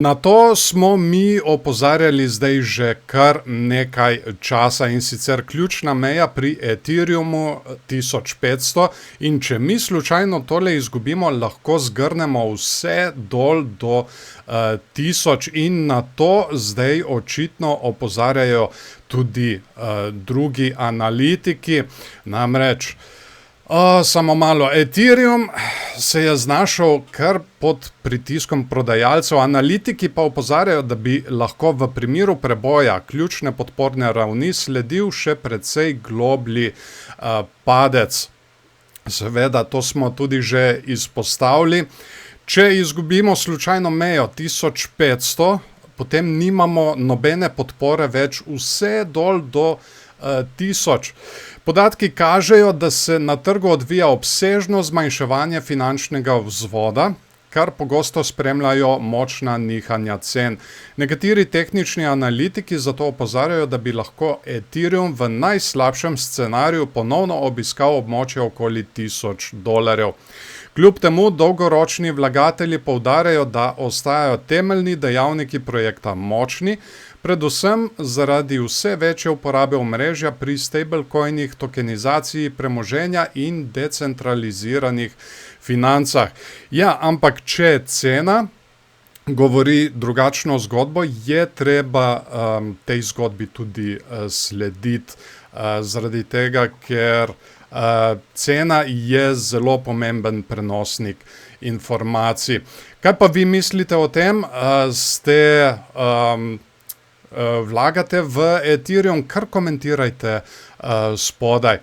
Na to smo mi opozarjali zdaj že kar nekaj časa, in sicer ključna meja pri Ethereumu 1500, in če mi slučajno tole izgubimo, lahko zgrnemo vse dol do 1000, in na to zdaj očitno opozarjajo tudi drugi analitiki. Namreč samo malo, Ethereum se je znašel kar pod pritiskom prodajalcev, analitiki pa opozarjajo, da bi lahko v primeru preboja ključne podporne ravni sledil še precej globlji padec. Seveda, to smo tudi že izpostavili. Če izgubimo slučajno mejo 1500, potem nimamo nobene podpore več vse dol do 1000. Podatki kažejo, da se na trgu odvija obsežno zmanjševanje finančnega vzvoda, kar pogosto spremljajo močna nihanja cen. Nekateri tehnični analitiki zato opozarjajo, da bi lahko Ethereum v najslabšem scenariju ponovno obiskal območje okoli $1000. Kljub temu dolgoročni vlagatelji poudarjajo, da ostajajo temeljni dejavniki projekta močni, predvsem zaradi vse večje uporabe omrežja pri stablecoinih, tokenizaciji premoženja in decentraliziranih financah. Ja, ampak če cena govori drugačno zgodbo, je treba tej zgodbi tudi slediti, zaradi tega, ker cena je zelo pomemben prenosnik informacij. Kaj pa vi mislite o tem? Vlagate v Ethereum? Kar komentirajte spodaj.